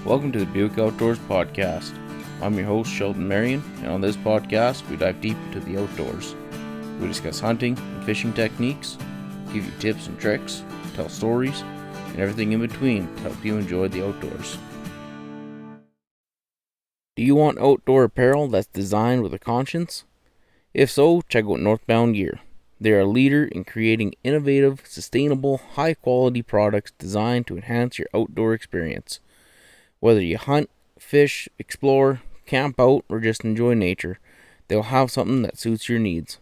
Welcome to the Buick Outdoors Podcast. I'm your host, Sheldon, and on this podcast, we dive deep into the outdoors. We discuss hunting and fishing techniques, give you tips and tricks, tell stories, and everything in between to help you enjoy the outdoors. Do you want outdoor apparel that's designed with a conscience? If so, check out Northbound Gear. They are a leader in creating innovative, sustainable, high-quality products designed to enhance your outdoor experience. Whether you hunt, fish, explore, camp out, or just enjoy nature, they'll have something that suits your needs.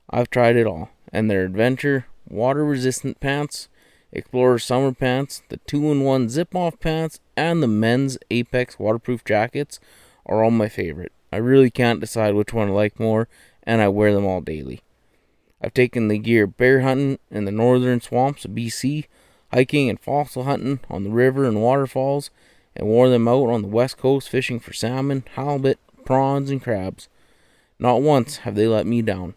I've tried it all, and their adventure, water-resistant pants, Explorer summer pants, the 2-in-1 zip-off pants, and the men's Apex waterproof jackets are all my favorite. I really can't decide which one I like more, and I wear them all daily. I've taken the gear bear hunting in the northern swamps of BC, hiking and fossil hunting on the river and waterfalls, and wore them out on the west coast fishing for salmon, halibut, prawns, and crabs. Not once have they let me down.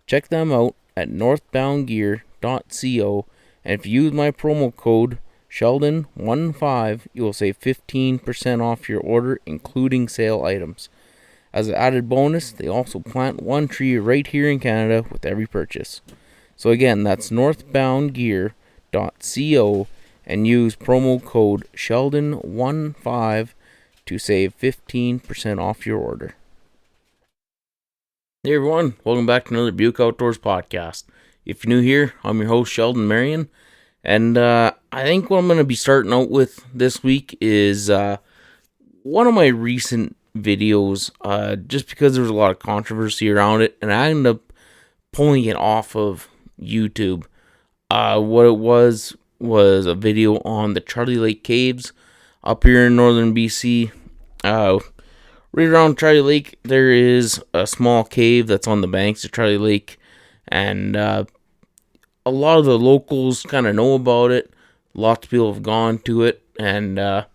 Check them out at northboundgear.co, and if you use my promo code Sheldon15, you will save 15% off your order, including sale items. As an added bonus, they also plant one tree right here in Canada with every purchase. So again, that's northboundgear.co, and use promo code Sheldon15 to save 15% off your order. Hey everyone, welcome back to another Buick Outdoors podcast. If you're new here, I'm your host Sheldon, and I think what I'm going to be starting out with this week is one of my recent videos, just because there was a lot of controversy around it, and I ended up pulling it off of YouTube. What it was a video on the Charlie Lake Caves up here in northern BC. Right around Charlie Lake, there is a small cave that's on the banks of Charlie Lake, and a lot of the locals kind of know about it. Lots of people have gone to it, and but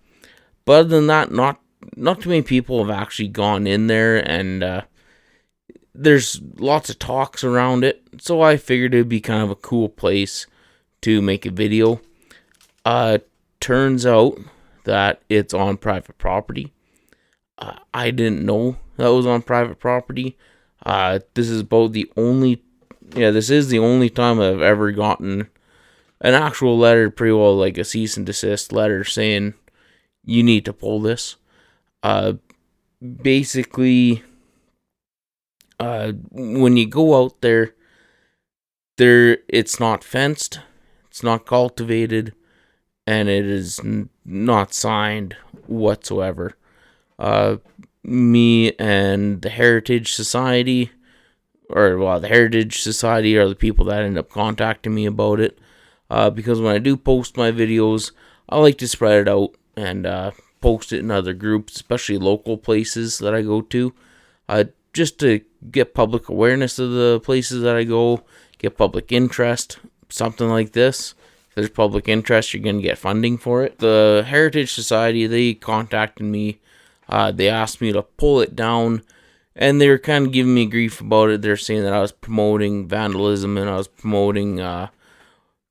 other than that, not too many people have actually gone in there, and there's lots of talks around it, so I figured it'd be kind of a cool place to make a video. Turns out that it's on private property. I didn't know that was on private property. This is the only time I've ever gotten an actual letter, pretty well like a cease and desist letter saying you need to pull this. Basically, when you go out there, it's not fenced, it's not cultivated, and it is not signed whatsoever. Me and the Heritage Society, the Heritage Society are the people that end up contacting me about it, because when I do post my videos, I like to spread it out and post it in other groups, especially local places that I go to, just to get public awareness of the places that I go, get public interest, something like this. If there's public interest, you're going to get funding for it. The Heritage Society, they contacted me. They asked me to pull it down, and they were kind of giving me grief about it. They're saying that I was promoting vandalism and I was promoting going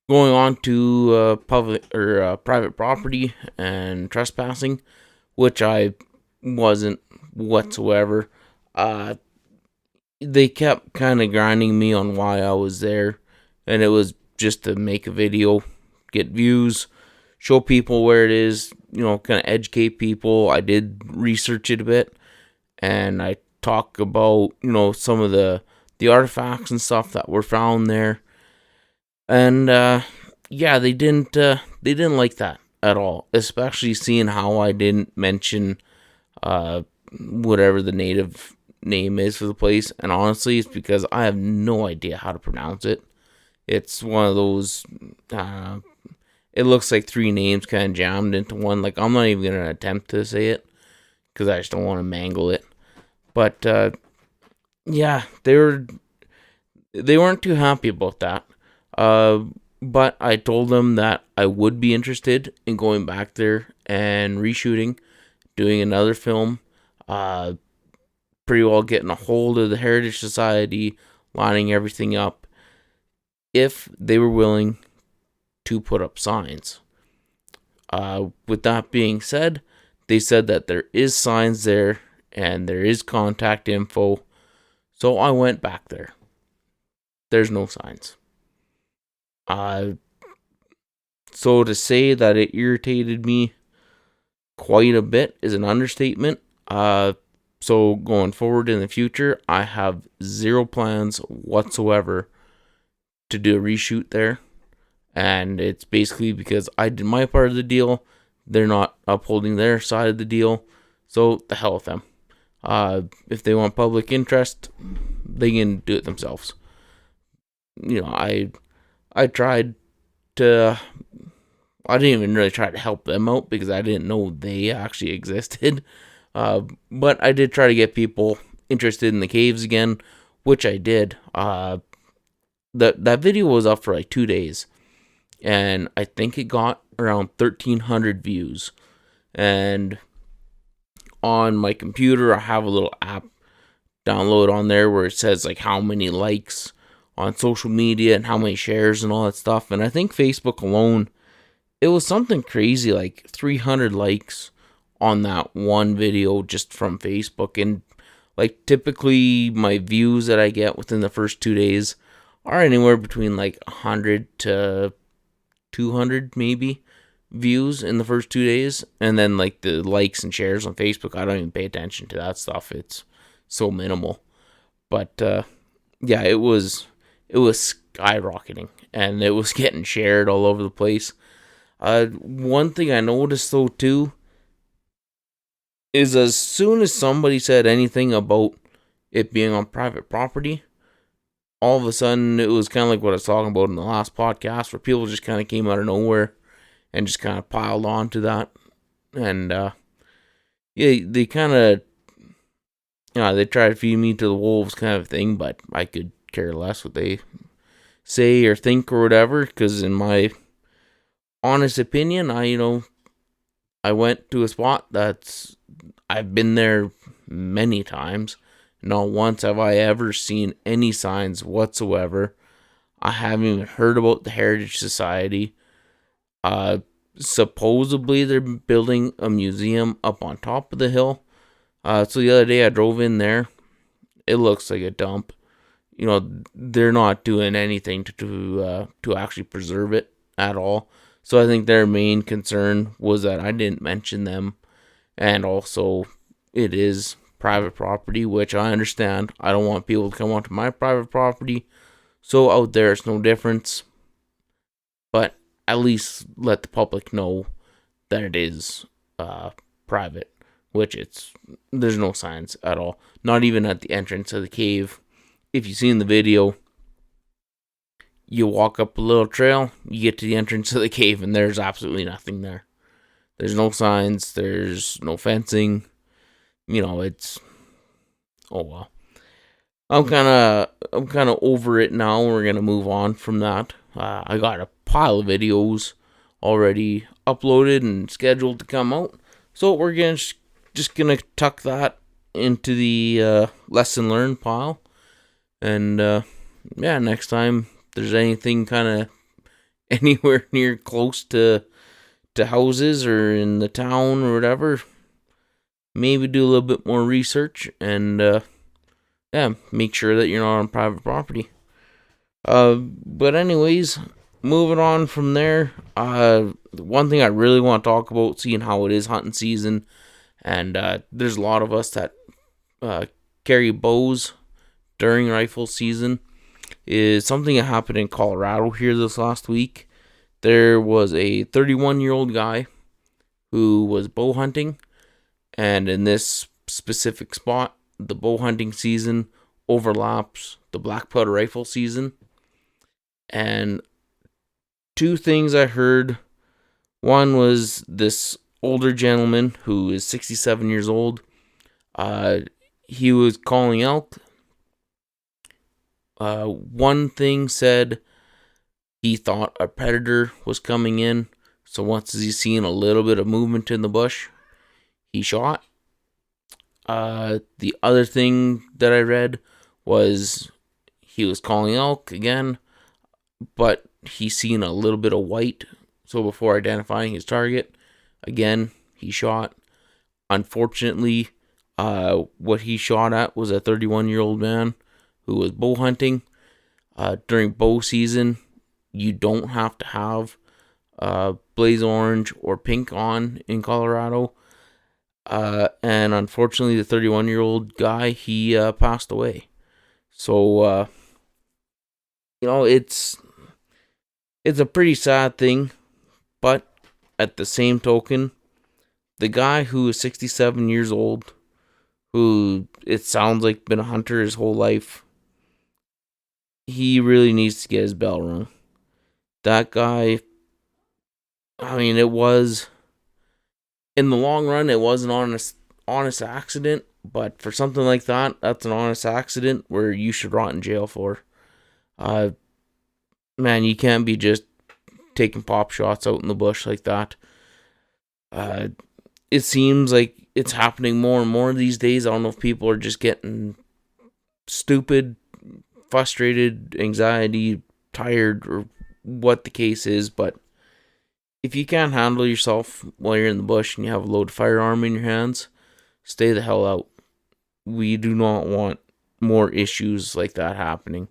on to public or private property and trespassing, which I wasn't whatsoever. They kept kind of grinding me on why I was there, and it was just to make a video, get views, show people where it is, kind of educate people. I did research it a bit, and I talk about, some of the artifacts and stuff that were found there. And they didn't like that at all, especially seeing how I didn't mention whatever the native name is for the place. And honestly, it's because I have no idea how to pronounce it. It's one of those, it looks like three names kind of jammed into one. Like, I'm not even going to attempt to say it because I just don't want to mangle it. But, they weren't too happy about that. But I told them that I would be interested in going back there and reshooting, doing another film, pretty well getting a hold of the Heritage Society, lining everything up, if they were willing to put up signs. With that being said, they said that there is signs there and there is contact info. So I went back there. There's no signs. So to say that it irritated me quite a bit is an understatement. So going forward in the future, I have zero plans whatsoever to do a reshoot there. And it's basically because I did my part of the deal. They're not upholding their side of the deal. So the hell with them. If they want public interest, they can do it themselves. I tried to... I didn't even really try to help them out because I didn't know they actually existed. But I did try to get people interested in the caves again, which I did. That video was up for like 2 days, and I think it got around 1,300 views. And on my computer, I have a little app download on there where it says like how many likes on social media and how many shares and all that stuff. And I think Facebook alone, it was something crazy like 300 likes on that one video just from Facebook. And like typically my views that I get within the first 2 days are anywhere between like 100 to 200 maybe views in the first 2 days. And then like the likes and shares on Facebook, I don't even pay attention to that stuff. It's so minimal. But yeah, it was skyrocketing and it was getting shared all over the place. One thing I noticed though too is as soon as somebody said anything about it being on private property, all of a sudden it was kind of like what I was talking about in the last podcast, where people just kind of came out of nowhere and just kind of piled on to that. And yeah, they kind of, they try to feed me to the wolves kind of thing, but I could care less what they say or think or whatever, because in my honest opinion, I went to a spot I've been there many times. Not once have I ever seen any signs whatsoever. I haven't even heard about the Heritage Society. Supposedly they're building a museum up on top of the hill. So the other day I drove in there. It looks like a dump. They're not doing anything to actually preserve it at all. So I think their main concern was that I didn't mention them. And also, it is private property, which I understand. I don't want people to come onto my private property. So out there, it's no difference. But at least let the public know that it is private, which there's no signs at all. Not even at the entrance of the cave. If you've seen the video, you walk up a little trail, you get to the entrance of the cave, and there's absolutely nothing there. There's no signs, there's no fencing. It's... oh well. I'm kind of over it now. We're going to move on from that. I got a pile of videos already uploaded and scheduled to come out. So we're just going to tuck that into the lesson learned pile. And yeah, next time there's anything kind of anywhere near close to houses or in the town or whatever, maybe do a little bit more research and yeah, make sure that you're not on private property. But anyways, moving on from there, one thing I really want to talk about, seeing how it is hunting season, and there's a lot of us that carry bows during rifle season, is something that happened in Colorado here this last week. There was a 31-year-old guy who was bow hunting, and in this specific spot, the bow hunting season overlaps the black powder rifle season. And two things I heard. One was this older gentleman who is 67 years old. He was calling elk. One thing said he thought a predator was coming in. So once he's seen a little bit of movement in the bush, he shot. The other thing that I read was he was calling elk again, but he seen a little bit of white. So before identifying his target, again, he shot. Unfortunately, what he shot at was a 31-year-old man who was bow hunting. During bow season, you don't have to have blaze orange or pink on in Colorado. And unfortunately, the 31-year-old guy, he passed away. So, it's a pretty sad thing, but at the same token, the guy who is 67 years old, who it sounds like been a hunter his whole life, he really needs to get his bell rung. That guy, I mean, it was, in the long run, it was an honest accident, but for something like that, that's an honest accident where you should rot in jail for. Man, you can't be just taking pop shots out in the bush like that. It seems like it's happening more and more these days. I don't know if people are just getting stupid, frustrated, anxiety, tired, or what the case is, but if you can't handle yourself while you're in the bush and you have a loaded firearm in your hands, stay the hell out. We do not want more issues like that happening.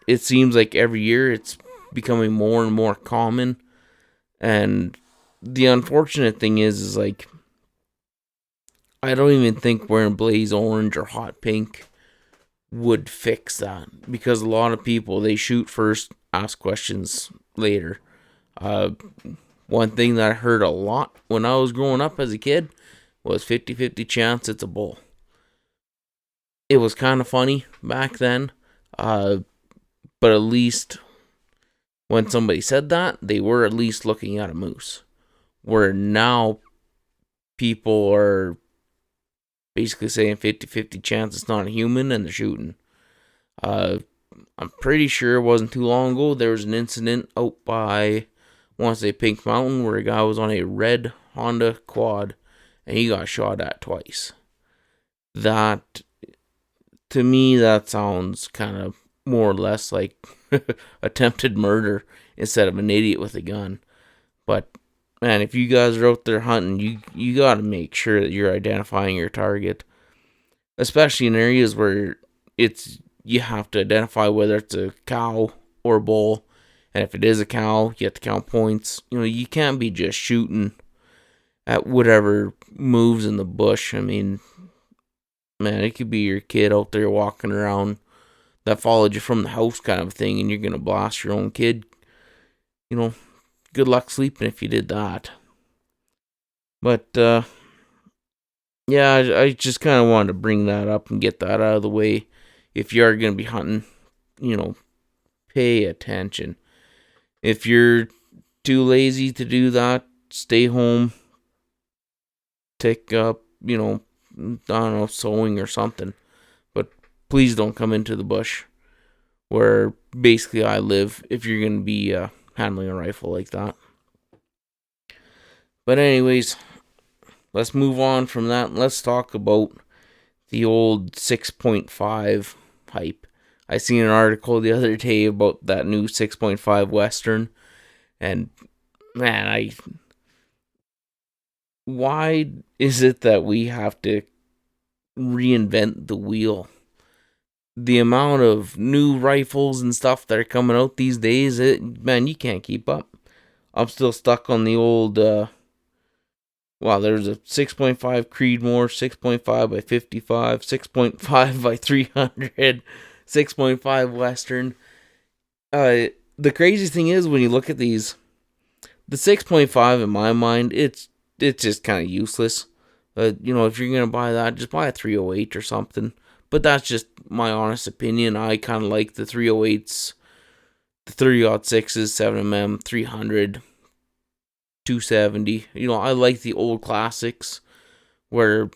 It seems like every year it's becoming more and more common, and the unfortunate thing is like, I don't even think wearing blaze orange or hot pink would fix that, because a lot of people, they shoot first, ask questions later. One thing that I heard a lot when I was growing up as a kid was 50-50 chance it's a bull. It was kind of funny back then, but at least when somebody said that, they were at least looking at a moose. Where now people are basically saying 50-50 chance it's not a human, and they're shooting. I'm pretty sure it wasn't too long ago, there was an incident out by, I want to say Pink Mountain, where a guy was on a red Honda quad and he got shot at twice. That, to me, that sounds kind of more or less like attempted murder instead of an idiot with a gun. But man, if you guys are out there hunting, you got to make sure that you're identifying your target, especially in areas where you have to identify whether it's a cow or a bull, and if it is a cow, you have to count points. You can't be just shooting at whatever moves in the bush. I mean, man, it could be your kid out there walking around that followed you from the house kind of thing, and you're gonna blast your own kid. Good luck sleeping if you did that. But yeah, I just kind of wanted to bring that up and get that out of the way. If you are gonna be hunting, pay attention. If you're too lazy to do that, stay home. Take up, I don't know, sewing or something. But please don't come into the bush where basically I live if you're going to be handling a rifle like that. But anyways, let's move on from that. Let's talk about the old 6.5 hype. I seen an article the other day about that new 6.5 Western, and man, why is it that we have to reinvent the wheel? The amount of new rifles and stuff that are coming out these days, man, you can't keep up. I'm still stuck on the old, there's a 6.5 Creedmoor, 6.5 by 55, 6.5 by 300, 6.5 Western. The crazy thing is, when you look at these, the 6.5, in my mind, it's just kind of useless. If you're going to buy that, just buy a 308 or something. But that's just my honest opinion. I kind of like the 308s, the 30-06s, 7mm, 300, 270. I like the old classics where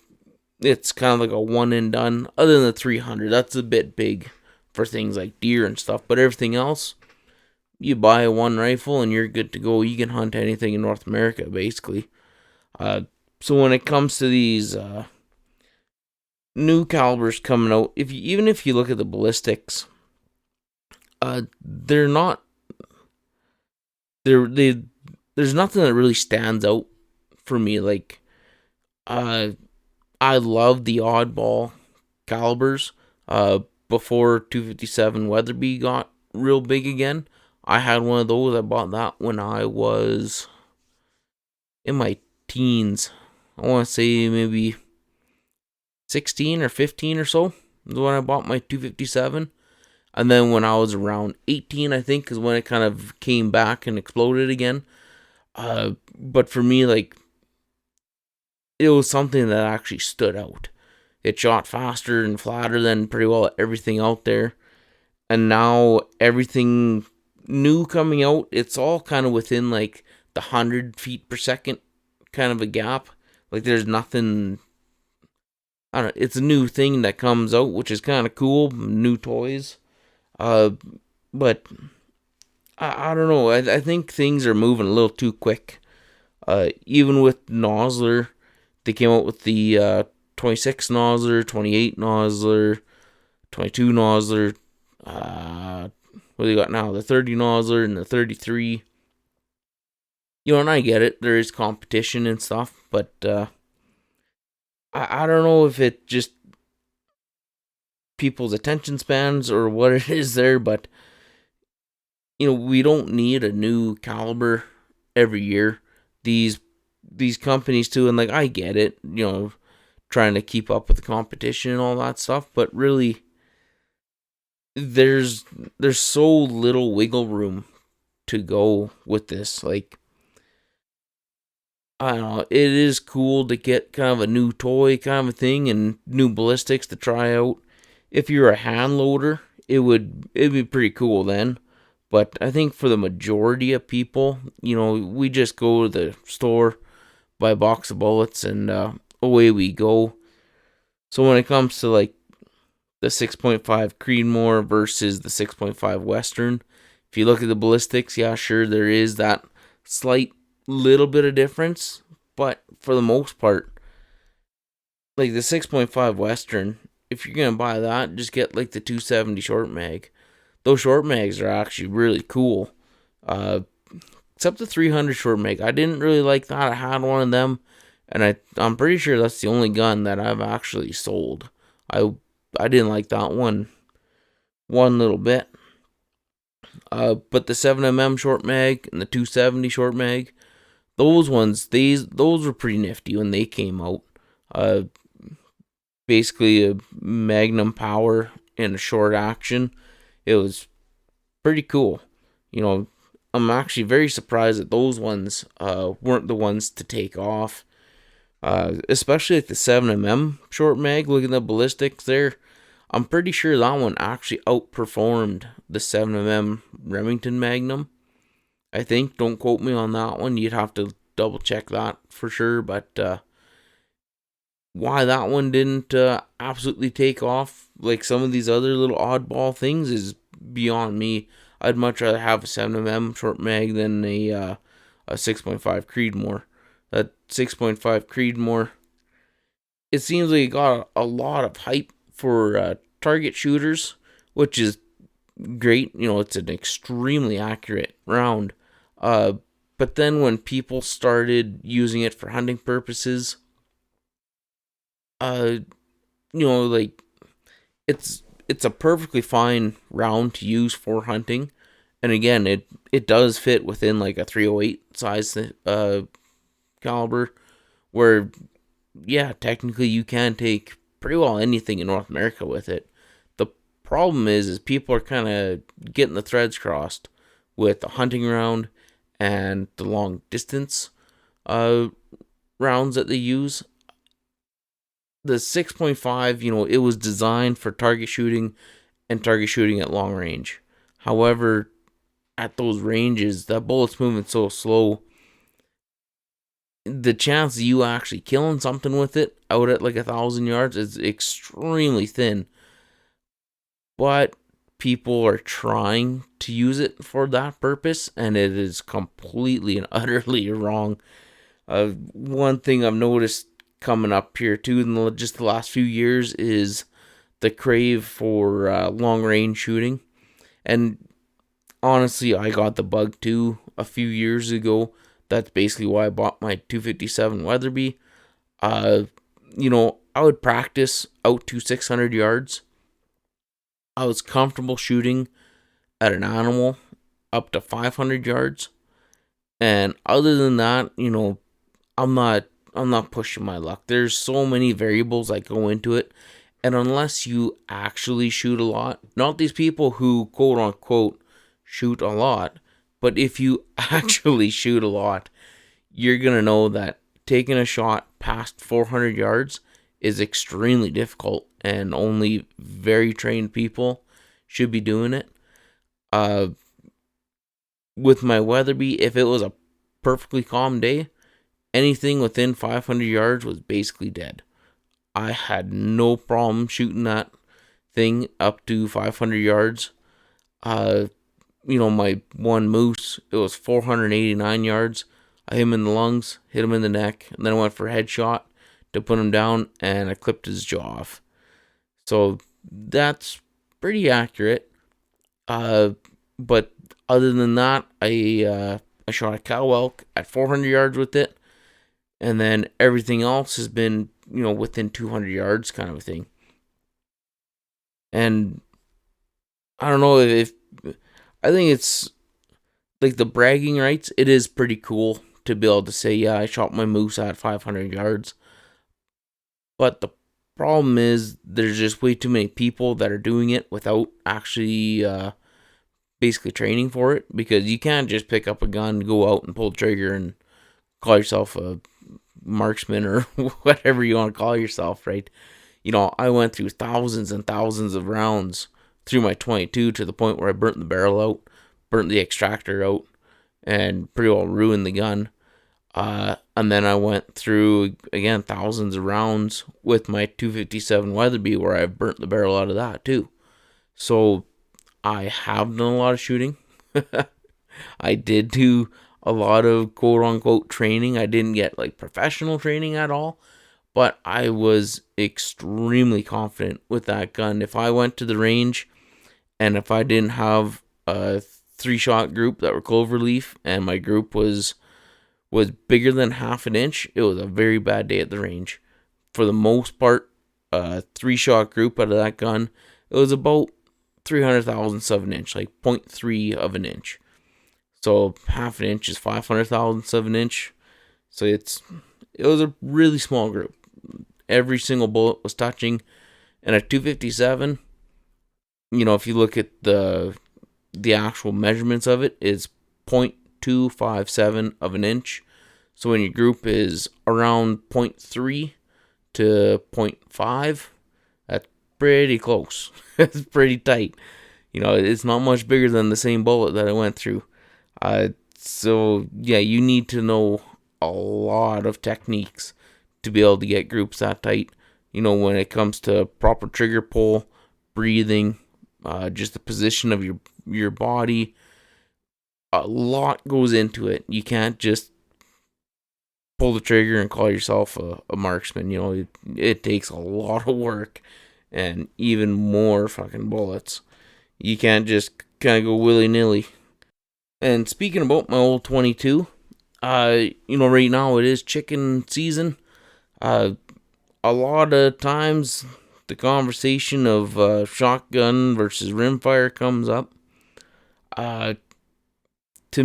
it's kind of like a one and done. Other than the 300, that's a bit big for things like deer and stuff. But everything else, you buy one rifle and you're good to go. You can hunt anything in North America, basically. So when it comes to these new calibers coming out, even if you look at the ballistics, they're not. There's nothing that really stands out for me. Like, uh, I love the oddball calibers. Before 257 Weatherby got real big again, I had one of those. I bought that when I was in my teens. I want to say maybe 16 or 15 or so is when I bought my 257. And then when I was around 18, I think, is when it kind of came back and exploded again. But for me, like, it was something that actually stood out. It shot faster and flatter than pretty well everything out there. And now everything new coming out, it's all kind of within like the 100 feet per second kind of a gap. Like there's nothing, I don't know, it's a new thing that comes out, which is kind of cool. New toys. But I don't know. I think things are moving a little too quick. Even with Nosler, they came out with the 26 Nosler, 28 Nosler, 22 Nosler. What do you got now? The 30 Nosler and the 33. You know, and I get it. There is competition and stuff, but I don't know if it just people's attention spans or what it is there, but you know, we don't need a new caliber every year. These companies too, and like I get it, you know, trying to keep up with the competition and all that stuff, but really there's so little wiggle room to go with this. Like, I don't know, it is cool to get kind of a new toy kind of a thing and new ballistics to try out. If you're a hand loader, it'd be pretty cool then. But I think for the majority of people, you know, we just go to the store, buy a box of bullets, and away we go. So when it comes to like the 6.5 Creedmoor versus the 6.5 Western, if you look at the ballistics, yeah, sure, there is that slight little bit of difference. But for the most part, like the 6.5 Western, if you're going to buy that, just get like the 270 short mag. Those short mags are actually really cool. Except the 300 short mag. I didn't really like that. I had one of them, and I'm pretty sure that's the only gun that I've actually sold. I didn't like that one little bit. But the 7mm short mag and the 270 short mag, those were pretty nifty when they came out. Basically a magnum power in a short action. It was pretty cool. You know, I'm actually very surprised that those ones weren't the ones to take off. Especially like the 7mm short mag. Look at the ballistics there. I'm pretty sure that one actually outperformed the 7mm Remington Magnum. I think. Don't quote me on that one. You'd have to double check that for sure. But why that one didn't absolutely take off like some of these other little oddball things is beyond me. I'd much rather have a 7mm short mag than a 6.5 Creedmoor. That 6.5 Creedmoor, it seems like it got a lot of hype for target shooters, which is great. You know, it's an extremely accurate round. But then when people started using it for hunting purposes, you know, like it's a perfectly fine round to use for hunting, and again, it does fit within like a 308 size caliber, where yeah, technically you can take pretty well anything in North America with it. The problem is people are kind of getting the threads crossed with the hunting round and the long distance rounds that they use. The 6.5, you know, it was designed for target shooting and target shooting at long range. However, at those ranges, that bullet's moving so slow, the chance of you actually killing something with it out at like 1,000 yards is extremely thin. But people are trying to use it for that purpose, and it is completely and utterly wrong. One thing I've noticed coming up here too in just the last few years is the crave for long range shooting. And honestly, I got the bug too a few years ago That's basically why I bought my 257 Weatherby. Uh, I would practice out to 600 yards. I was comfortable shooting at an animal up to 500 yards. And other than that, I'm not I'm not pushing my luck. There's so many variables that go into it. And unless you actually shoot a lot, not these people who quote unquote shoot a lot, but if you actually shoot a lot, you're going to know that taking a shot past 400 yards is extremely difficult and only very trained people should be doing it. Uh, with my Weatherby, if it was a perfectly calm day, anything within 500 yards was basically dead. I had no problem shooting that thing up to 500 yards. Uh, my one moose, it was 489 yards. I hit him in the lungs, hit him in the neck, and then I went for a headshot to put him down, and I clipped his jaw off. So that's pretty accurate. But other than that, I shot a cow elk at 400 yards with it, and then everything else has been, within 200 yards kind of a thing. And I don't know if I think it's like the bragging rights. It is pretty cool to be able to say, yeah, I shot my moose at 500 yards. But the problem is there's just way too many people that are doing it without actually basically training for it, because you can't just pick up a gun, go out and pull the trigger and call yourself a marksman or whatever you want to call yourself, right? I went through thousands and thousands of rounds through my 22 to the point where I burnt the barrel out, burnt the extractor out, and pretty well ruined the gun. And then I went through, again, thousands of rounds with my 257 Weatherby where I burnt the barrel out of that too. So I have done a lot of shooting. I did do a lot of quote unquote training. I didn't get like professional training at all, but I was extremely confident with that gun. If I went to the range and if I didn't have a 3-shot group that were cloverleaf and my group was bigger than half an inch, it was a very bad day at the range. For the most part, a 3-shot group out of that gun, it was about 300 thousandths of an inch, like 0.3 of an inch. So half an inch is 500 thousandths of an inch. So it was a really small group. Every single bullet was touching. And a 257, if you look at the actual measurements of it, is 0.257 of an inch. So when your group is around 0.3 to 0.5, that's pretty close. It's pretty tight. It's not much bigger than the same bullet that I went through. So yeah, you need to know a lot of techniques to be able to get groups that tight. When it comes to proper trigger pull, breathing, just the position of your body, a lot goes into it. You can't just pull the trigger and call yourself a marksman. It takes a lot of work and even more fucking bullets. You can't just kind of go willy-nilly. And speaking about my old 22, right now it is chicken season. A lot of times the conversation of shotgun versus rimfire comes up. To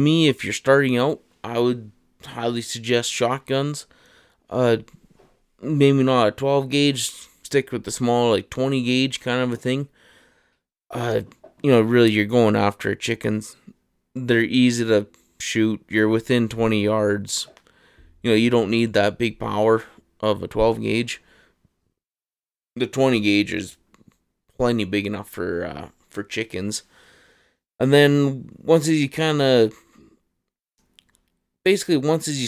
me, if you're starting out, I would highly suggest shotguns. Maybe not a 12 gauge, stick with the small, like 20 gauge kind of a thing. Really you're going after chickens. They're easy to shoot. You're within 20 yards. You don't need that big power of a 12 gauge. The 20 gauge is plenty big enough for chickens. And then once as you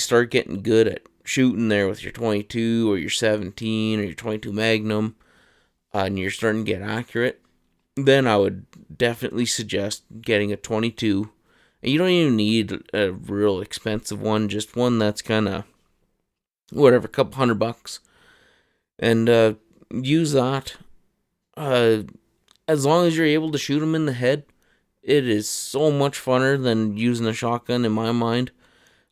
start getting good at shooting there with your 22 or your 17 or your 22 Magnum, and you're starting to get accurate, then I would definitely suggest getting a 22. And you don't even need a real expensive one, just one that's kind of whatever, a couple $100, and use that. As long as you're able to shoot them in the head, it is so much funner than using a shotgun in my mind.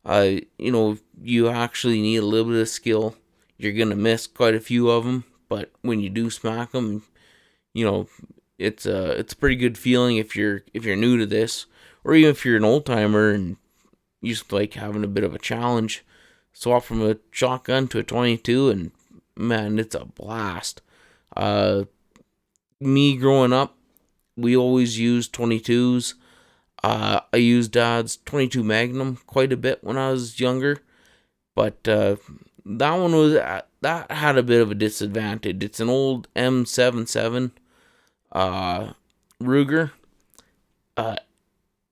You actually need a little bit of skill. You're gonna miss quite a few of them, but when you do smack them, you know, it's a pretty good feeling if you're new to this, or even if you're an old timer and you just like having a bit of a challenge. Swap from a shotgun to a 22, and man, it's a blast. Uh, Me growing up, we always used 22s. I used Dad's 22 Magnum quite a bit when I was younger, but that had a bit of a disadvantage. It's an old M77 uh, Ruger, uh,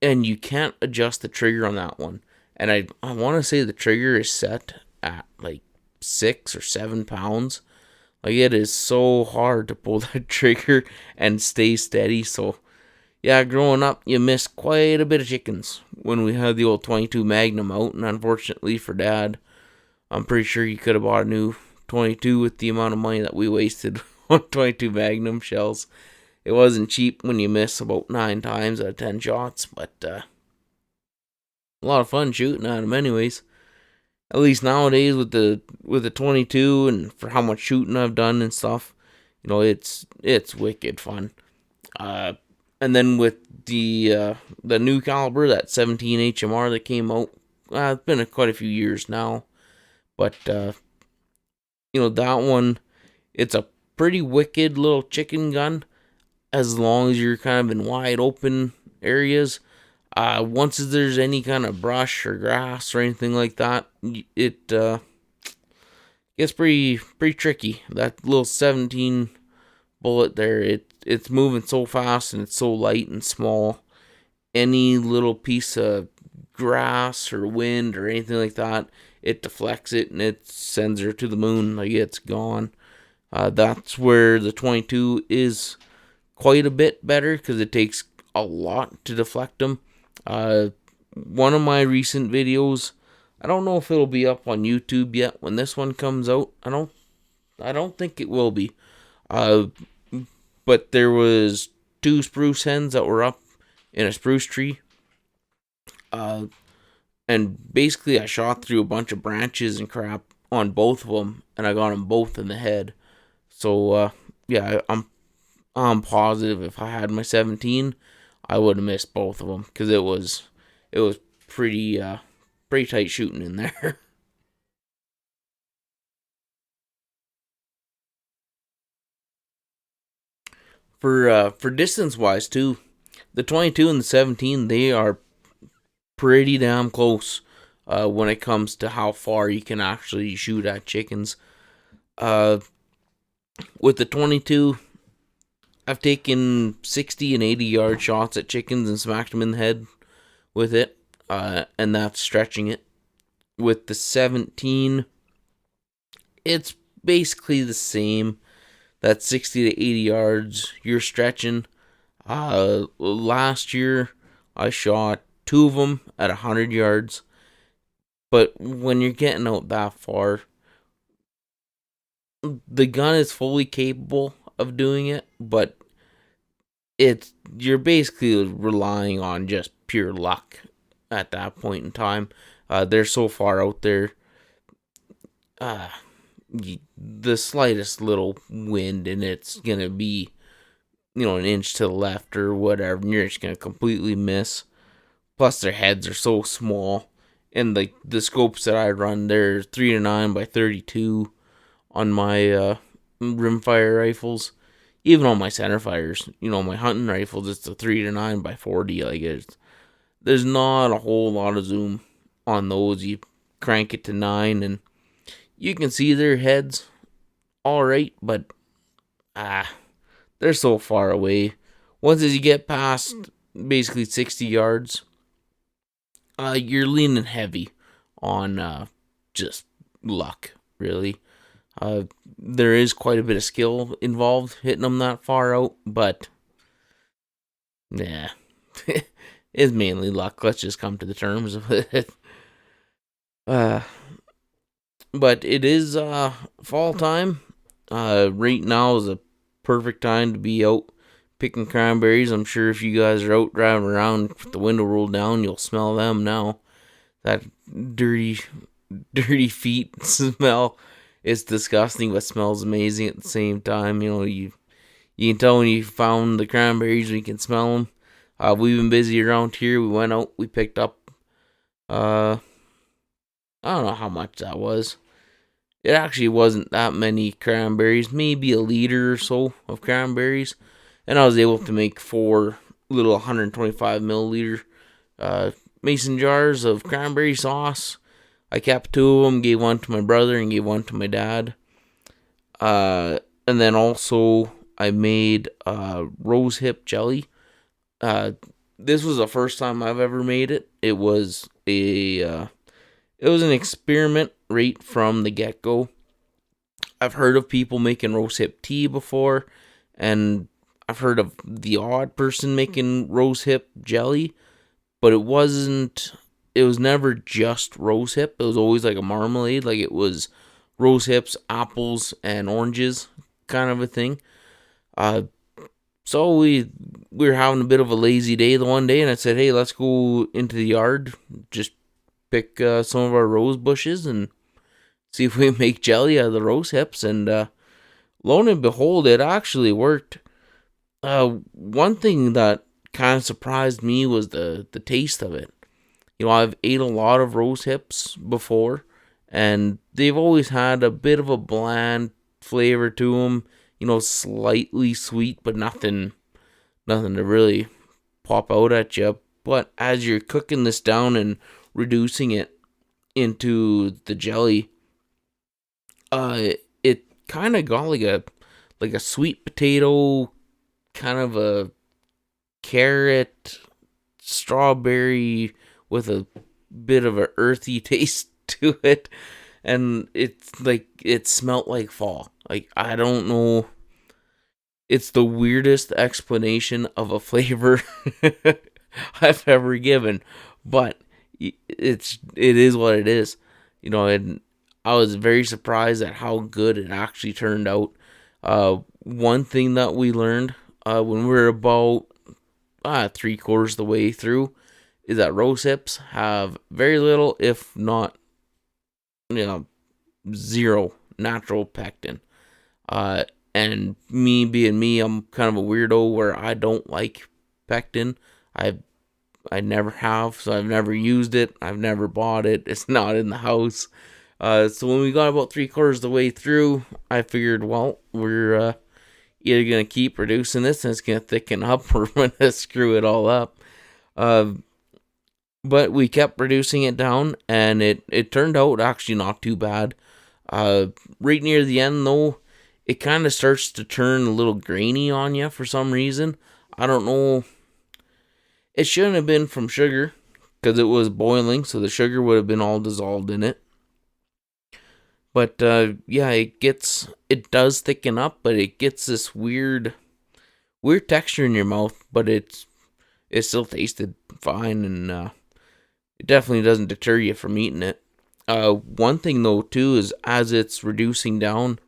and you can't adjust the trigger on that one. And I want to say the trigger is set at like 6 or 7 pounds. Like, it is so hard to pull that trigger and stay steady. So yeah, growing up, you missed quite a bit of chickens when we had the old 22 Magnum out, and unfortunately for Dad, I'm pretty sure he could have bought a new 22 with the amount of money that we wasted on 22 Magnum shells. It wasn't cheap when you miss about 9 times out of 10 shots, but a lot of fun shooting at them anyways. At least nowadays with the 22, and for how much shooting I've done and stuff, it's wicked fun. And then with the new caliber, that 17 HMR that came out, it's been quite a few years now, but that one, it's a pretty wicked little chicken gun as long as you're kind of in wide open areas. Once there's any kind of brush or grass or anything like that, it gets pretty tricky. That little 17 bullet there, it's moving so fast and it's so light and small. Any little piece of grass or wind or anything like that, it deflects it and it sends her to the moon. Like, it's gone. That's where the 22 is quite a bit better, because it takes a lot to deflect them. One of my recent videos, I don't know if it'll be up on YouTube yet when this one comes out. I don't think it will be. But there was 2 spruce hens that were up in a spruce tree. And basically I shot through a bunch of branches and crap on both of them, and I got them both in the head. So yeah, I'm positive if I had my 17, I would have missed both of them, because it was pretty tight shooting in there. For distance wise too, the 22 and the 17, they are pretty damn close when it comes to how far you can actually shoot at chickens. With the 22, I've taken 60 and 80 yard shots at chickens and smacked them in the head with it, and that's stretching it. With the 17, it's basically the same. That 60 to 80 yards, you're stretching. Last year, I shot 2 of them at 100 yards. But when you're getting out that far, the gun is fully capable of doing it, but you're basically relying on just pure luck at that point in time. They're so far out there. The slightest little wind and it's gonna be, an inch to the left or whatever, and you're just gonna completely miss. Plus, their heads are so small, and the scopes that I run, they're 3 to 9 by 32 on my rimfire rifles. Even on my centerfires, my hunting rifles, it's a 3 to 9 by 40. Like, there's not a whole lot of zoom on those. You crank it to 9 and you can see their heads alright, but they're so far away. Once as you get past basically 60 yards, you're leaning heavy on just luck, really. There is quite a bit of skill involved hitting them that far out, but nah, it's mainly luck. Let's just come to the terms of it. But it is fall time. Right now is a perfect time to be out picking cranberries. I'm sure if you guys are out driving around with the window rolled down, you'll smell them now. that dirty, dirty feet smell. It's disgusting, but smells amazing at the same time. You can tell when you found the cranberries, when you can smell them. We've been busy around here. We went out, we picked up, I don't know how much that was. It actually wasn't that many cranberries, maybe a liter or so of cranberries. And I was able to make 4 little 125 milliliter mason jars of cranberry sauce. I kept 2 of them, gave one to my brother and gave one to my dad. And then also I made rose hip jelly. This was the first time I've ever made it. It was an experiment right from the get-go. I've heard of people making rose hip tea before, and I've heard of the odd person making rose hip jelly, but it was never just rose hip. It was always like a marmalade, like it was rose hips, apples, and oranges kind of a thing. So we were having a bit of a lazy day the one day, and I said, hey, let's go into the yard, just pick some of our rose bushes and see if we make jelly out of the rose hips. And lo and behold, it actually worked. One thing that kind of surprised me was the taste of it. I've ate a lot of rose hips before, and they've always had a bit of a bland flavor to them. Slightly sweet, but nothing to really pop out at you. But as you're cooking this down and reducing it into the jelly, it kind of got like a sweet potato, kind of a carrot, strawberry with a bit of an earthy taste to it, and it's like it smelt like fall. Like, I don't know. It's the weirdest explanation of a flavor I've ever given, but it is what it is. And I was very surprised at how good it actually turned out. One thing that we learned when we were about 3/4 of the way through is that rose hips have very little, if not, zero natural pectin. And me being me, I'm kind of a weirdo where I don't like pectin. I never have, so I've never used it. I've never bought it. It's not in the house. So when we got about 3/4 of the way through, I figured, well, we're either going to keep reducing this and it's going to thicken up, or we're going to screw it all up. But we kept reducing it down, and it turned out actually not too bad. Right near the end, though, it kind of starts to turn a little grainy on you for some reason. I don't know. It shouldn't have been from sugar, because it was boiling, so the sugar would have been all dissolved in it. But yeah, it does thicken up, but it gets this weird texture in your mouth. But it still tasted fine, and it definitely doesn't deter you from eating it. One thing though too is, as it's reducing down,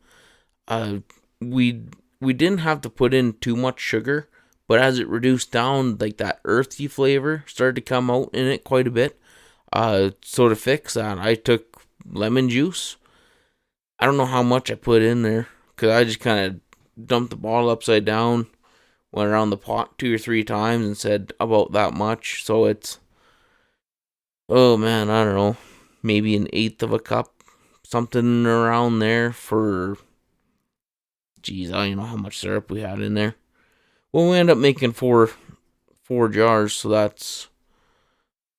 we didn't have to put in too much sugar, but as it reduced down, like that earthy flavor started to come out in it quite a bit. So to fix that, I took lemon juice. I don't know how much I put in there, because I just kind of dumped the bottle upside down, went around the pot 2 or 3 times, and said about that much. So it's, oh man, I don't know, maybe 1/8 of a cup, something around there for, geez, I don't even know how much syrup we had in there. Well, we ended up making four jars, so that's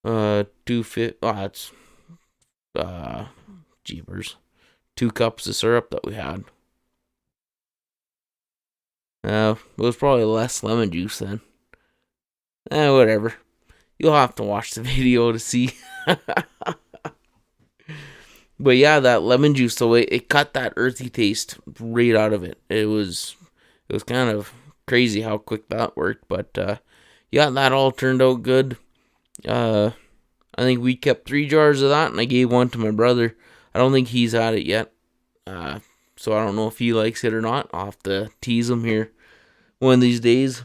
250. That's jeepers, 2 cups of syrup that we had. It was probably less lemon juice then. Whatever. You'll have to watch the video to see. But yeah, that lemon juice, though, it cut that earthy taste right out of it. It was kind of crazy how quick that worked. But yeah, that all turned out good. I think we kept 3 jars of that, and I gave one to my brother. I don't think he's had it yet. So I don't know if he likes it or not. I'll have to tease him here one of these days.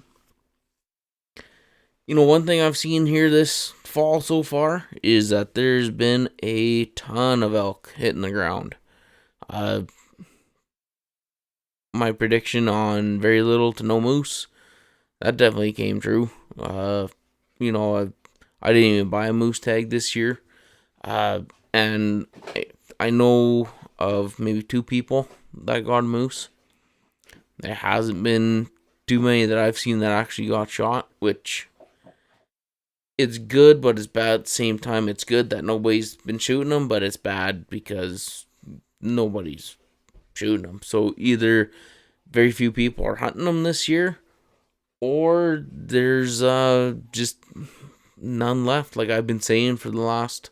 One thing I've seen here this fall so far is that there's been a ton of elk hitting the ground. Uh, my prediction on very little to no moose, that definitely came true. You know, I didn't even buy a moose tag this year. And I know of maybe 2 people that got a moose. There hasn't been too many that I've seen that actually got shot, which it's good, but it's bad at the same time. It's good that nobody's been shooting them, but it's bad because nobody's shooting them. So either very few people are hunting them this year, or there's just none left. Like I've been saying for the last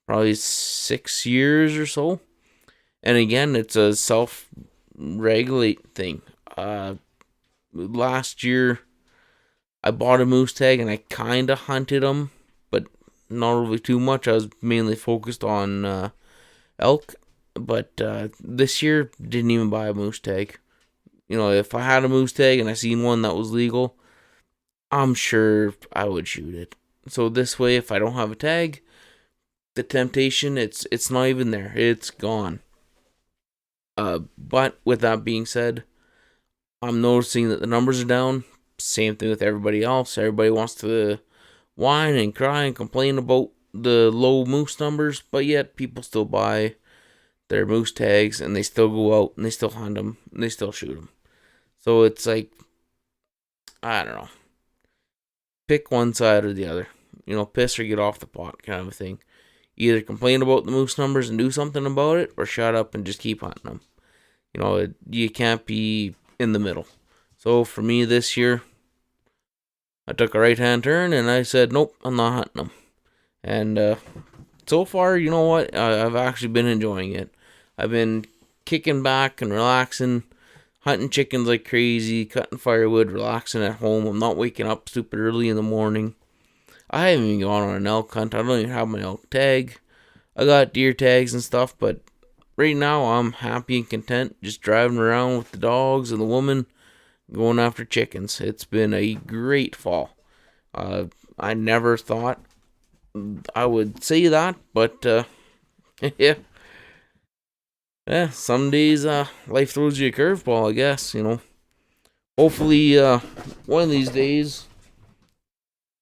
probably 6 years or so. And again, it's a self-regulate thing. Last year, I bought a moose tag and I kind of hunted them, but not really too much. I was mainly focused on elk. But this year, didn't even buy a moose tag. You know, if I had a moose tag and I seen one that was legal, I'm sure I would shoot it. So this way, if I don't have a tag, the temptation, it's not even there. It's gone. But with that being said, I'm noticing that the numbers are down. Same thing with everybody else. Everybody wants to whine and cry and complain about the low moose numbers, but yet people still buy their moose tags and they still go out and they still hunt them and they still shoot them. So it's like, I don't know. Pick one side or the other. You know, piss or get off the pot kind of a thing. Either complain about the moose numbers and do something about it, or shut up and just keep hunting them. You know, you can't be in the middle. So for me this year, I took a right-hand turn and I said, nope, I'm not hunting them. And so far, you know what? I've actually been enjoying it. I've been kicking back and relaxing, hunting chickens like crazy, cutting firewood, relaxing at home. I'm not waking up super early in the morning. I haven't even gone on an elk hunt. I don't even have my elk tag. I got deer tags and stuff, but right now I'm happy and content just driving around with the dogs and the woman going after chickens. It's been a great fall. I never thought I would say that, but yeah. Yeah, some days life throws you a curveball, I guess, you know. Hopefully one of these days,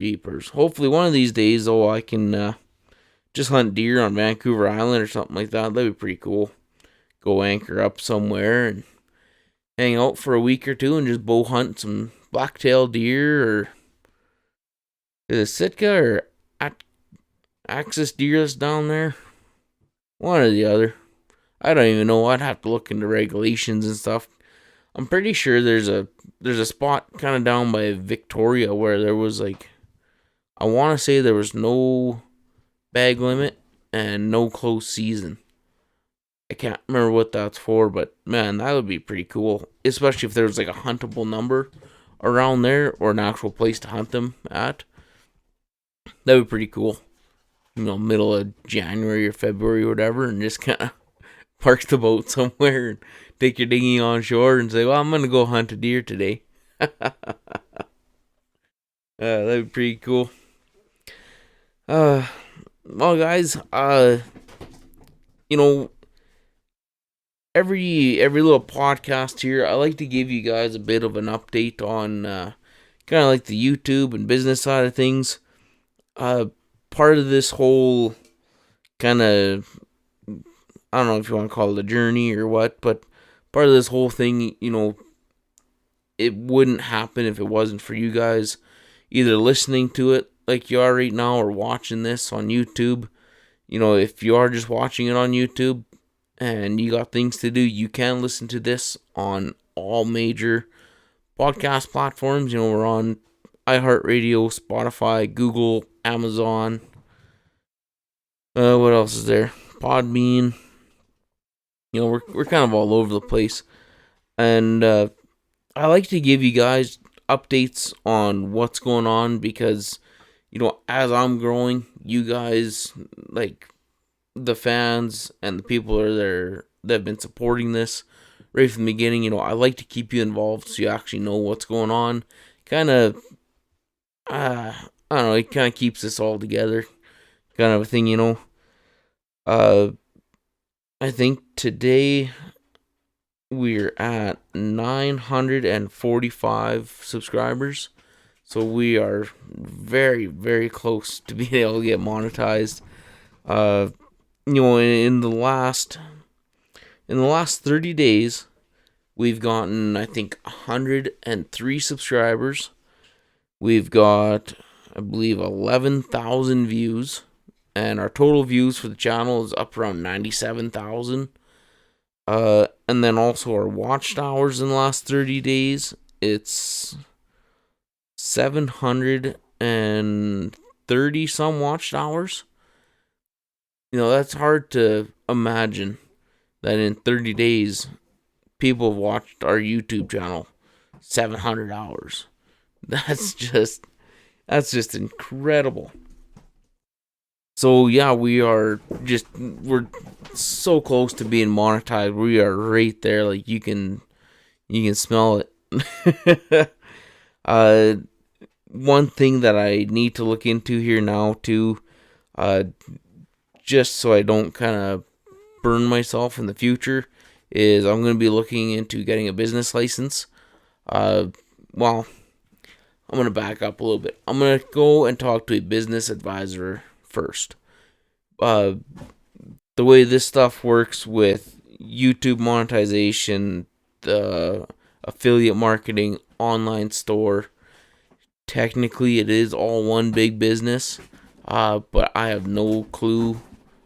jeepers. Hopefully one of these days, though, I can just hunt deer on Vancouver Island or something like that. That'd be pretty cool. Go anchor up somewhere and hang out for a week or two and just bow hunt some black-tailed deer, or is it Sitka or Axis deer that's down there? One or the other. I don't even know. I'd have to look into regulations and stuff. I'm pretty sure there's a spot kind of down by Victoria where there was like, I want to say there was no bag limit and no close season. I can't remember what that's for, but man, that would be pretty cool. Especially if there was like a huntable number around there or an actual place to hunt them at. That would be pretty cool. You know, middle of January or February or whatever, and just kind of park the boat somewhere and take your dinghy on shore and say, well, I'm going to go hunt a deer today. That'd be pretty cool. Well, guys, you know, every little podcast here, I like to give you guys a bit of an update on kind of like the YouTube and business side of things. Part of this whole kind of, I don't know if you want to call it a journey or what, but part of this whole thing, you know, it wouldn't happen if it wasn't for you guys either listening to it like you are right now or watching this on YouTube. You know, if you are just watching it on YouTube and you got things to do, you can listen to this on all major podcast platforms. You know, we're on iHeartRadio, Spotify, Google, Amazon. What else is there? Podbean. You know, we're kind of all over the place. And I like to give you guys updates on what's going on because, you know, as I'm growing, you guys, like the fans and the people that have been supporting this right from the beginning, you know, I like to keep you involved so you actually know what's going on. Kind of, I I don't know, it kind of keeps us all together, kind of a thing, you know. Uh, I think today we're at 945 subscribers. So we are very, very close to being able to get monetized. Uh, in the last 30 days, we've gotten, I think, 103 subscribers. We've got, I believe, 11,000 views, and our total views for the channel is up around 97,000. And then also our watched hours in the last 30 days, it's 730 some watched hours. That's hard to imagine that in 30 days people have watched our YouTube channel 700 hours. That's just incredible. So yeah, we're so close to being monetized. We are right there, like you can smell it. One thing that I need to look into here now too, just so I don't kind of burn myself in the future, is I'm going to be looking into getting a business license. Well, I'm going to back up a little bit. I'm going to go and talk to a business advisor first. The way this stuff works with YouTube monetization, the affiliate marketing, online store, technically it is all one big business, but I have no clue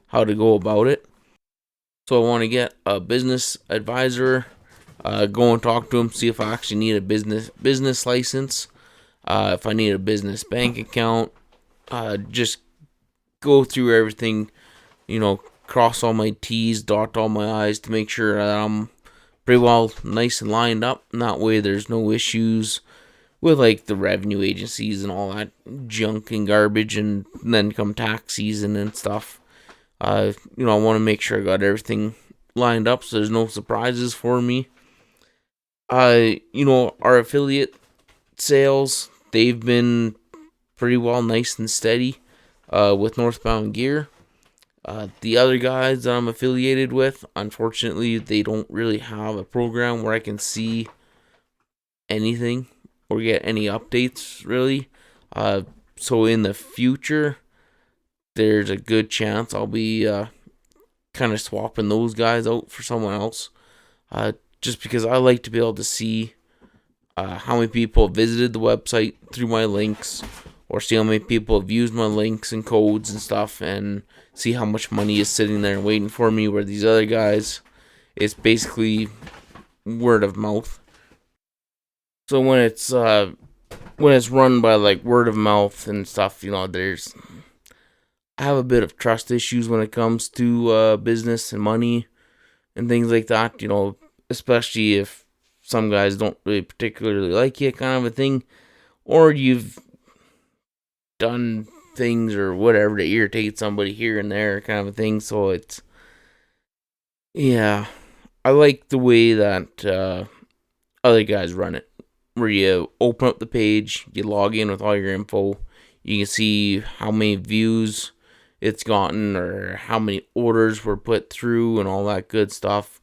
how to go about it. So I want to get a business advisor, go and talk to him, see if I actually need a business license, if I need a business bank account, just go through everything, cross all my T's, dot all my I's to make sure that I'm pretty well nice and lined up. And that way there's no issues with like the revenue agencies and all that junk and garbage, and then come tax season and stuff. I want to make sure I got everything lined up so there's no surprises for me. Our affiliate sales, they've been pretty well nice and steady with Northbound Gear. The other guys that I'm affiliated with, unfortunately, they don't really have a program where I can see anything or get any updates, really. So in the future, there's a good chance I'll be kind of swapping those guys out for someone else. Just because I like to be able to see how many people visited the website through my links, or see how many people have used my links and codes and stuff, and see how much money is sitting there and waiting for me, where these other guys, it's basically word of mouth. So when it's run by like word of mouth and stuff, I have a bit of trust issues when it comes to business and money and things like that, especially if some guys don't really particularly like you, kind of a thing, or you've done things or whatever to irritate somebody here and there, kind of a thing. So it's, yeah, I like the way that other guys run it, where you open up the page, you log in with all your info, you can see how many views it's gotten or how many orders were put through and all that good stuff.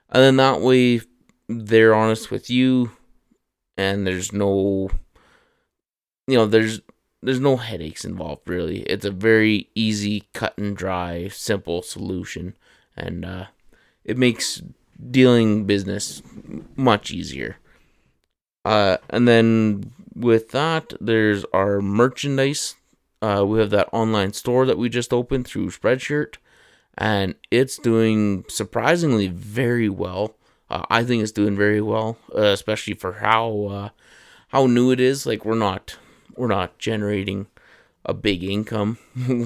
And then that way they're honest with you, and there's no there's no headaches involved, really. It's a very easy, cut and dry, simple solution, and it makes dealing business much easier. And then with that, there's our merchandise. We have that online store that we just opened through Spreadshirt, and it's doing surprisingly very well. I think it's doing very well, especially for how new it is. Like we're not generating a big income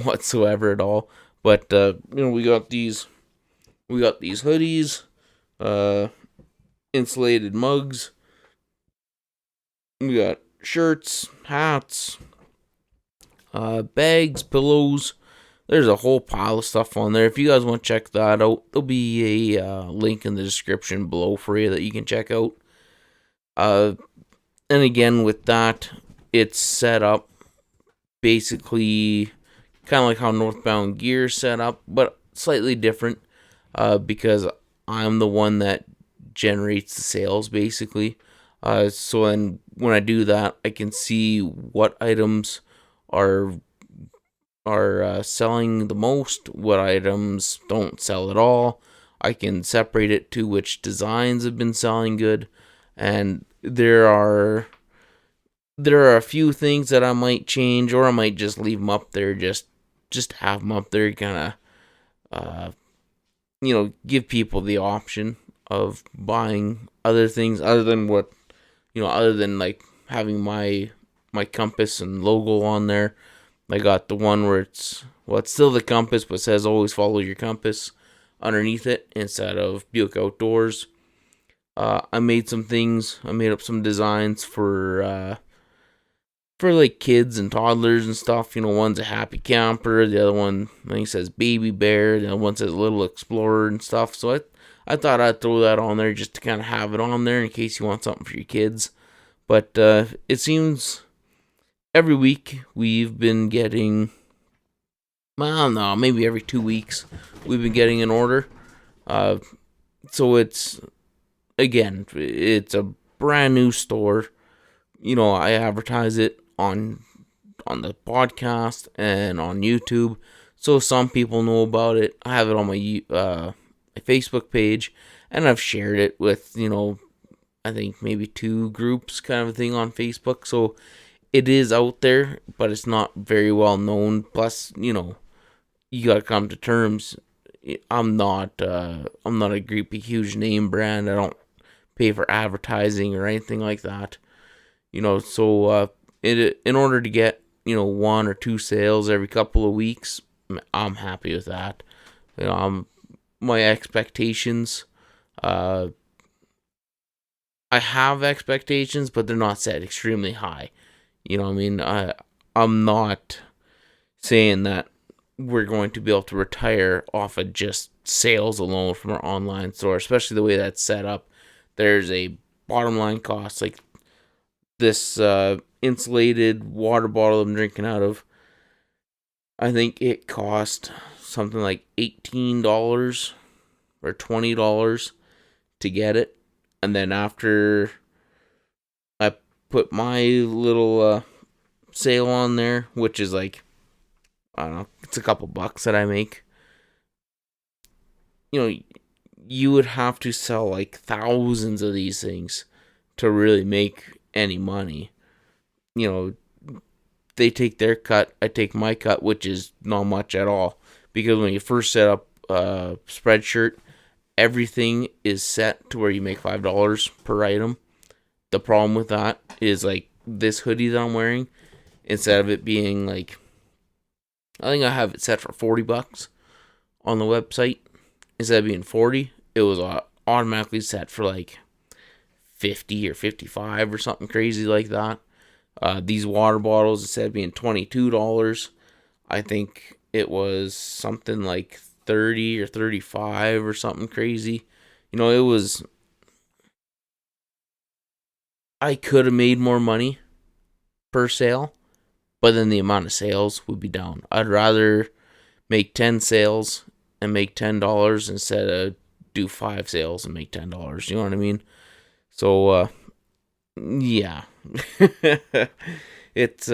whatsoever at all. But we got these hoodies, insulated mugs. We got shirts, hats, bags, pillows. There's a whole pile of stuff on there. If you guys want to check that out, there'll be a link in the description below for you that you can check out. And again, with that, it's set up basically kind of like how Northbound Gear is set up, but slightly different because I'm the one that generates the sales basically. So then when I do that, I can see what items are selling the most, what items don't sell at all. I can separate it to which designs have been selling good, and there are a few things that I might change, or I might just leave them up there, just have them up there, kind of, give people the option of buying other things other than what, other than like having my compass and logo on there. I got the one where it's still the compass, but says always follow your compass underneath it instead of Buick Outdoors. I made some things. I made up some designs for like kids and toddlers and stuff. One's a happy camper, the other one I think says baby bear, the other one says little explorer and stuff. So I thought I'd throw that on there just to kind of have it on there in case you want something for your kids. But it seems every week we've been getting, well, I don't know, maybe every 2 weeks we've been getting an order. So it's a brand new store. I advertise it on the podcast and on YouTube, so some people know about it. I have it on my Facebook page, and I've shared it with I think maybe 2 groups kind of a thing on Facebook. So it is out there, but it's not very well known. Plus, you gotta come to terms. I'm not a creepy huge name brand. I don't pay for advertising or anything like that. So in order to get 1 or 2 sales every couple of weeks, I'm happy with that. My expectations. I have expectations, but they're not set extremely high. You know what I mean? I'm not saying that we're going to be able to retire off of just sales alone from our online store, especially the way that's set up. There's a bottom line cost, like this insulated water bottle I'm drinking out of. I think it cost something like $18 or $20 to get it. And then after I put my little sale on there, which is like, I don't know, it's a couple bucks that I make. You would have to sell like thousands of these things to really make any money. They take their cut, I take my cut, which is not much at all. Because when you first set up a Spreadshirt, everything is set to where you make $5 per item. The problem with that is like this hoodie that I'm wearing, instead of it being like, I think I have it set for $40 on the website. Instead of being 40, it was automatically set for like 50 or 55 or something crazy like that. These water bottles, instead of being $22, I think it was something like 30 or 35 or something crazy. It was, I could have made more money per sale, but then the amount of sales would be down. I'd rather make 10 sales and make $10 instead of do 5 sales and make $10. You know what I mean? So, yeah. it's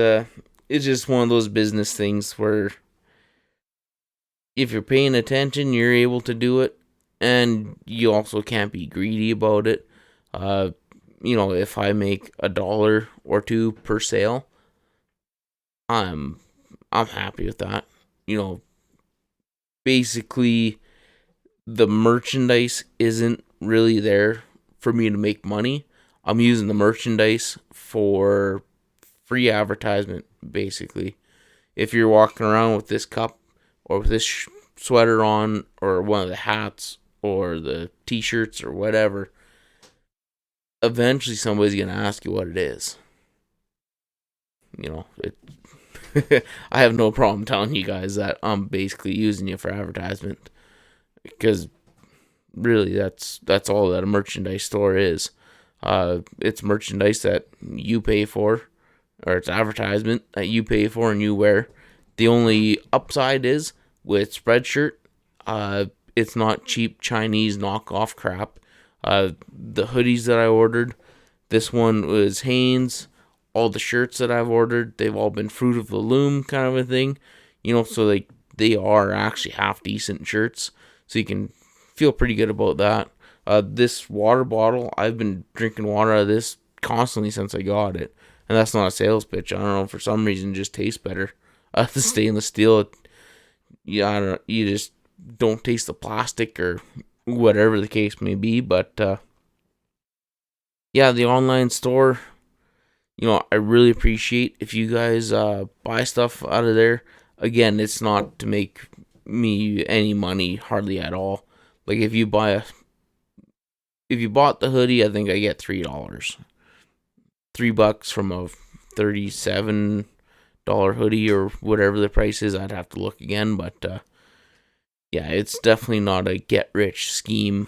just one of those business things where if you're paying attention, you're able to do it, and you also can't be greedy about it. If I make $1 or $2 per sale, I'm happy with that. Basically, the merchandise isn't really there for me to make money. I'm using the merchandise for free advertisement, basically. If you're walking around with this cup or with this sweater on, or one of the hats or the t-shirts or whatever, eventually somebody's going to ask you what it is. I have no problem telling you guys that I'm basically using you for advertisement, because really that's all that a merchandise store is. It's merchandise that you pay for, or it's advertisement that you pay for and you wear. The only upside is with Spreadshirt, it's not cheap Chinese knockoff crap. The hoodies that I ordered, this one was Hanes. All the shirts that I've ordered, they've all been Fruit of the Loom kind of a thing. So they are actually half decent shirts. So you can feel pretty good about that. This water bottle, I've been drinking water out of this constantly since I got it. And that's not a sales pitch. I don't know, for some reason it just tastes better. The stainless steel, I don't know, you just don't taste the plastic or whatever the case may be. But yeah, the online store, I really appreciate if you guys buy stuff out of there. Again, it's not to make me any money, hardly at all. Like if you bought the hoodie, I think I get $3. $3 from a $37 hoodie or whatever the price is. I'd have to look again, but yeah, it's definitely not a get rich scheme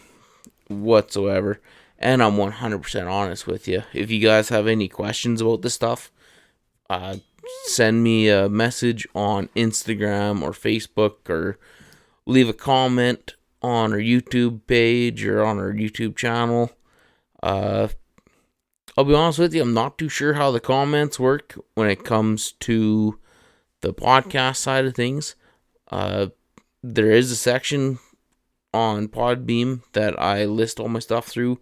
whatsoever. And I'm 100% honest with you. If you guys have any questions about this stuff, send me a message on Instagram or Facebook, or leave a comment on our YouTube page or on our YouTube channel. I'll be honest with you, I'm not too sure how the comments work when it comes to the podcast side of things. There is a section on Podbeam that I list all my stuff through.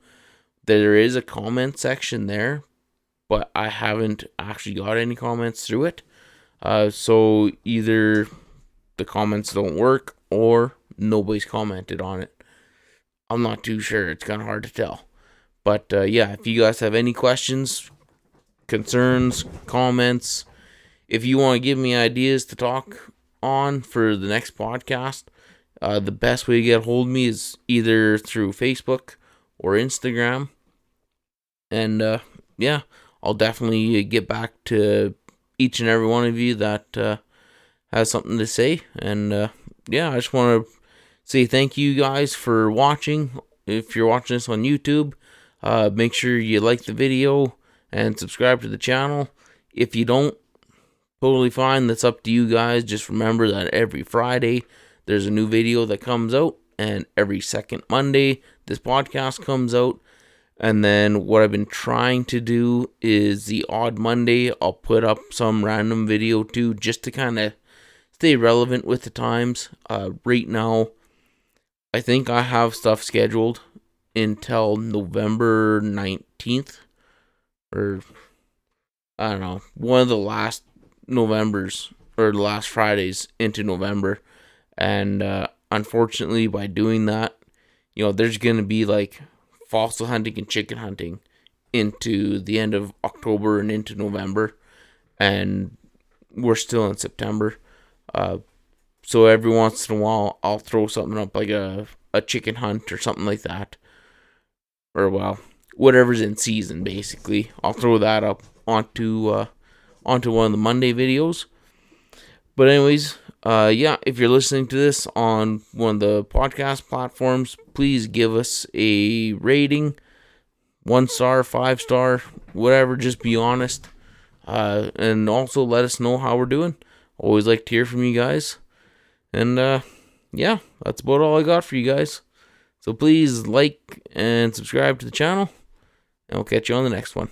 There is a comment section there, but I haven't actually got any comments through it. So either the comments don't work or nobody's commented on it. I'm not too sure. It's kind of hard to tell. But yeah, if you guys have any questions, concerns, comments, if you want to give me ideas to talk on for the next podcast, the best way to get a hold of me is either through Facebook or Instagram. And yeah, I'll definitely get back to each and every one of you that has something to say. And yeah, I just want to say thank you guys for watching. If you're watching this on YouTube, make sure you like the video and subscribe to the channel. If you don't, totally fine. That's up to you guys. Just remember that every Friday there's a new video that comes out, and every second Monday this podcast comes out. And then what I've been trying to do is the odd Monday I'll put up some random video too, just to kind of stay relevant with the times. Right now, I think I have stuff scheduled until November 19th, or I don't know, one of the last Novembers, or the last Fridays into November. And unfortunately, by doing that, there's going to be like fossil hunting and chicken hunting into the end of October and into November, and we're still in September. So every once in a while, I'll throw something up like a chicken hunt or something like that. Or, well, whatever's in season, basically. I'll throw that up onto one of the Monday videos. But anyways, yeah, if you're listening to this on one of the podcast platforms, please give us a rating. 1 star, 5 star, whatever, just be honest. And also let us know how we're doing. Always like to hear from you guys. And yeah, that's about all I got for you guys. So please like and subscribe to the channel, and I'll catch you on the next one.